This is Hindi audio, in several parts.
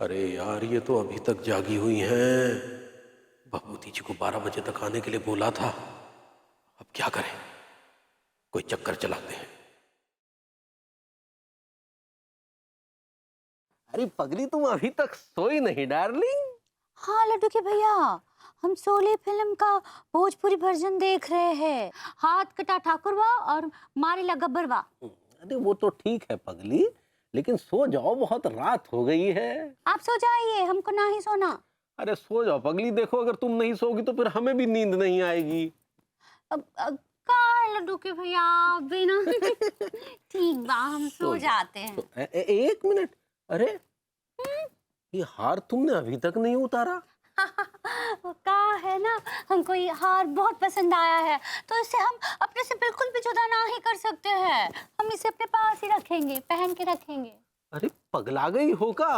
अरे यार, ये तो अभी तक जागी हुई हैं। भभूति जी को 12 बजे तक आने के लिए बोला था। अब क्या करें, कोई चक्कर चलाते हैं। अरे पगली, तुम अभी तक सोई नहीं डार्लिंग? हाँ लड्डू के भैया, हम शोले फिल्म का भोजपुरी वर्जन देख रहे हैं। हाथ कटा ठाकुरवा और मारेला गब्बरवा। अरे वो तो ठीक है पगली, लेकिन सो जाओ, बहुत रात हो गई है। आप सो जाइए, हमको ना ही सोना। अरे सो जाओ पगली, देखो अगर तुम नहीं सोगी तो फिर हमें भी नींद नहीं आएगी। का है लड्डू के भैया, आप भी ना ठीक बा, हम सो जाते हैं। एक मिनट, अरे ये हार तुमने अभी तक नहीं उतारा? का है ना, हमको ये हार बहुत पसंद आया है, तो इसे हम अपने से बिल्कुल भी जुदा ना ही कर सकते हैं। हम इसे अपने पास ही रखेंगे, पहन के रखेंगे। अरे पगला गई हो का?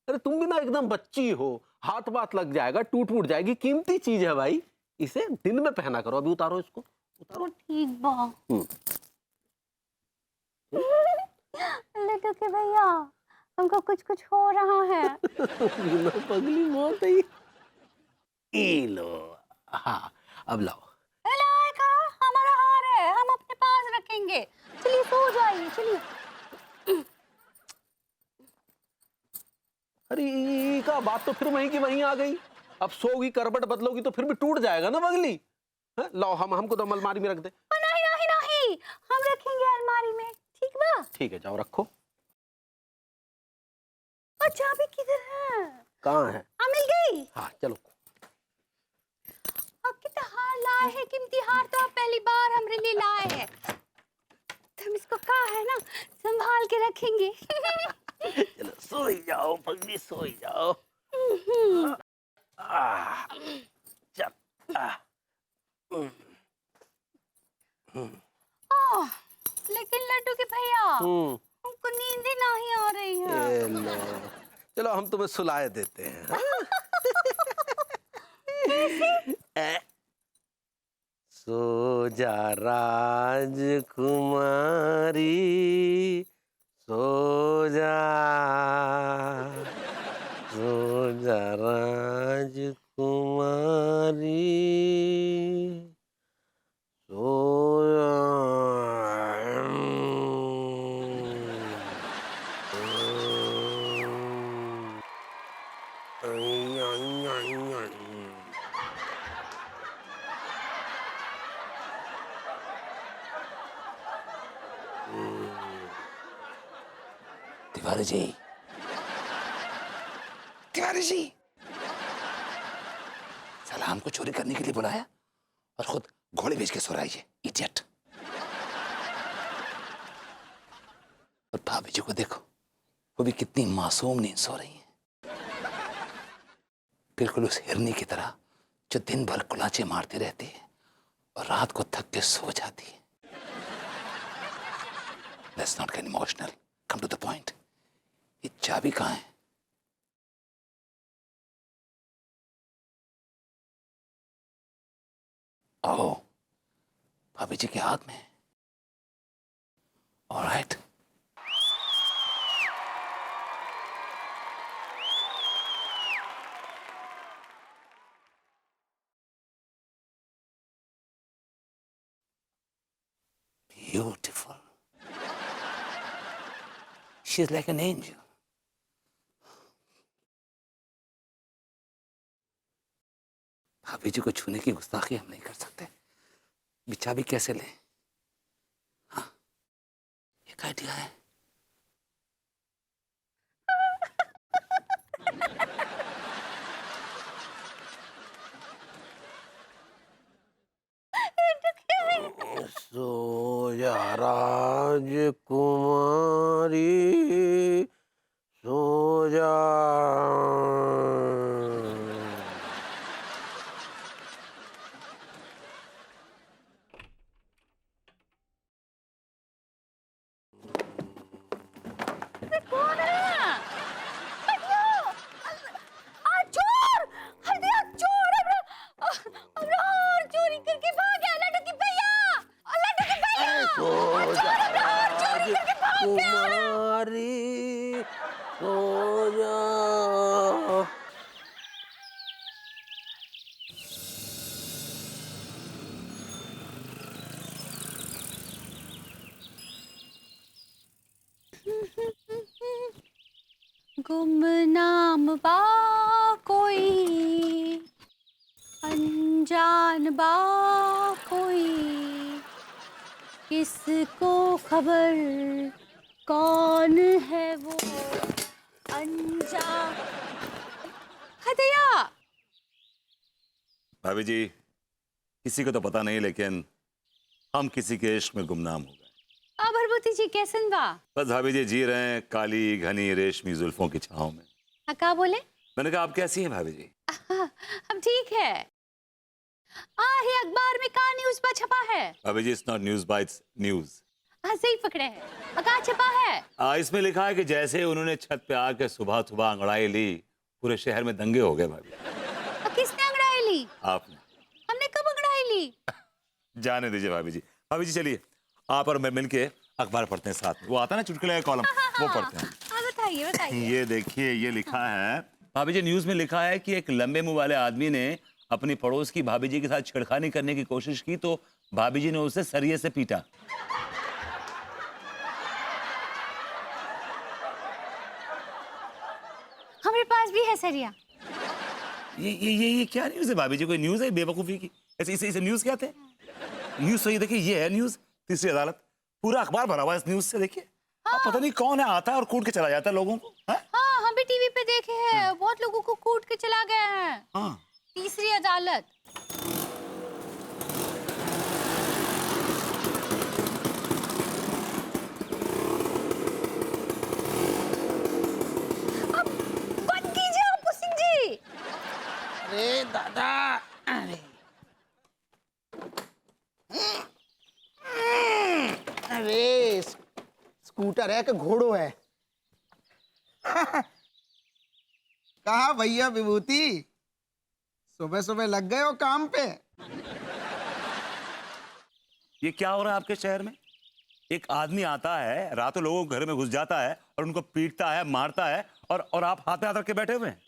अरे तुम भी ना एकदम बच्ची हो, हाथ बात लग जाएगा, टूट फूट जाएगी, कीमती चीज है भाई। इसे दिन में पहना करो। अभी उतारो इसको, उतारो। ठीक बा लड्डू के भैया, हमको कुछ कुछ हो रहा है। पगली मौत है। ये लो। हाँ, अब लाओ। का हमारा हार है, हम अपने पास रखेंगे। चलिए सो जाइए, चलिए। अरे का बात तो फिर वहीं की वहीं आ गई। अब सोगी, करबट बदलोगी तो फिर भी टूट जाएगा ना पगली। हाँ, लाओ, हमको तो अलमारी में रख दे। नहीं नहीं नहीं, हम रखेंगे अलमारी में, ठीक बा? ठीक है, जाओ रखो। और चाबी किधर है? कहाँ है? मिल गई। हाँ चलो। कितना हार लाए हैं, कीमती हार तो आप पहली बार हमरे लिए लाए हैं। तो हम इसको का है ना, संभाल के रखेंगे। चलो सो ही जाओ पगली, सो ही जाओ। चल। लेकिन लड्डू के भैया, हमको नींद ही नहीं आ रही है। चलो हम तुम्हें सुलाए देते हैं। सो जा राजकुमारी, सो जा, सो जा राजकुमारी, सो जा। तिवारी जी, तिवारी जी, सलाम को चोरी करने के लिए बुलाया और खुद घोड़े बेच के सो रहा है ये इडियट। और भाभी जी को देखो, वो भी कितनी मासूम नींद सो रही है, बिल्कुल उस हिरनी की तरह जो दिन भर कुलाचे मारती रहती है और रात को थक के सो जाती है। Let's not get emotional. Come to the point. ये चाबी कहाँ है? ओह, भाभी जी के हाथ में है। All right. Beautiful. She's like an angel. भाभी जी को छूने की गुस्ताखी हम नहीं कर सकते। चाबी कैसे लें? हाँ, एक आइडिया है। सो जा राजकुमारी, सो जा। कौन है? चोर! हल्दिया चोर! अब हार चोरी करके भाग गया लड्डू के भैया! लड्डू के भैया! सो जा चोर अब हार चोरी करके भाग गया! गुमनाम बा कोई, अनजान बा कोई, किसको खबर कौन है वो अनजान। हदिया। भाभी जी, किसी को तो पता नहीं, लेकिन हम किसी के इश्क में गुमनाम हो गए। भरभूति जी कैसन बा? बस भाभी जी जी रहे हैं काली घनी रेशमी जुल्फों की छांव में। का बोले? मैंने कहा आप कैसी हैं भाभी जी? हम ठीक है। ही अखबार में का न्यूज़ पर छपा है? भाभी जी, it's not news bytes news. सही पकड़े हैं। का छपा है? इसमें लिखा है कि जैसे उन्होंने छत पे आके सुबह सुबह अंगड़ाई ली, पूरे शहर में दंगे हो गए भाभी। किसने अंगड़ाई ली? आपने। हमने कब अंगड़ाई ली? जाने दीजिए भाभी जी। भाभी जी चलिए, आप और मैं मिलके अखबार पढ़ते हैं साथ में। वो आता है ना चुटकुले का कॉलम, वो पढ़ते हैं। बताइए बताइए। ये देखिए, ये लिखा है भाभी जी, न्यूज में लिखा है कि एक लंबे मुंह वाले आदमी ने अपनी पड़ोस की भाभी जी के साथ छेड़खानी करने की कोशिश की तो भाभी जी ने उसे सरिये से पीटा। हमारे पास भी है सरिया। ये क्या न्यूज है भाभी जी? कोई न्यूज है बेवकूफी की? ऐसे इसे न्यूज कहते हैं? न्यूज सही देखिए, ये है न्यूज। तीसरी अदालत, पूरा अखबार भरा हुआ है इस न्यूज से। देखिए पता नहीं कौन है, आता है और कूट के चला जाता है लोगों को। हाँ, हम भी टीवी पे देखे हैं, बहुत लोगों को कूट के चला गए हैं। हाँ। तीसरी अदालत। अब बंद कीजिए आपू सिंह जी। अरे दादा, अरे अरे स्कूटर है कि घोड़ो है? कहा भैया विभूति, सुबह सुबह लग गए हो काम पे? ये क्या हो रहा है आपके शहर में? एक आदमी आता है, रातों लोगों के घर में घुस जाता है और उनको पीटता है, मारता है, और आप हाथ में हाथ रख के बैठे हुए हैं।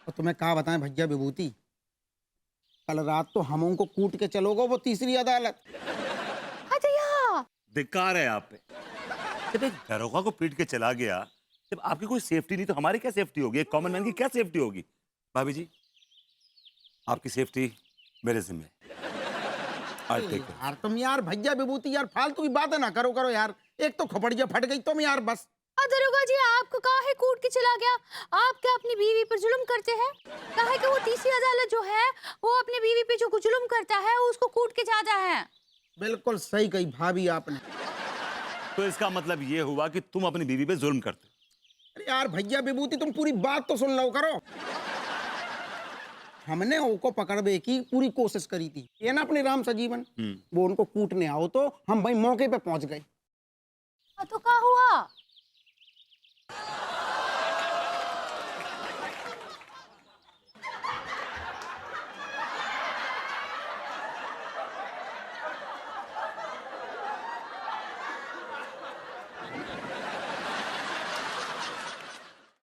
और तुम्हें कहा बताएं भैया विभूति, कल रात तो हम उनको कूट के चलोगे वो तीसरी अदालत। धिक्कार है आप पे। जब एक दरोगा को पीट के चला गया, जब आपकी कोई सेफ्टी नहीं तो हमारी क्या सेफ्टी होगी? एक कॉमन मैन की क्या सेफ्टी होगी? भाभी जी, आपकी सेफ्टी मेरे जिम्मे है। I'll take it। यार तुम यार भैया विभूति यार फालतू की बातें ना करो यार। एक तो खोपड़िया फट गई तुम यार बस। दरोगा जी, आपको कहा है कूट के चला गया? आप क्या अपनी बीवी पर जुल्म करते हैं? कहा है कि वो तीसरी अदालत जो है वो अपनी बीवी पे जो जुल्म करता है उसको कूट के जाता है। बिल्कुल सही कही भाभी आपने। तो इसका मतलब ये हुआ कि तुम अपनी बीवी पे जुल्म करते हो। अरे यार भैया विभूति तुम पूरी बात तो सुन लो करो। हमने उनको पकड़ने की पूरी कोशिश करी थी, ये ना अपने राम सजीवन, वो उनको कूटने आओ तो हम भाई मौके पे पहुंच गए। तो क्या हुआ?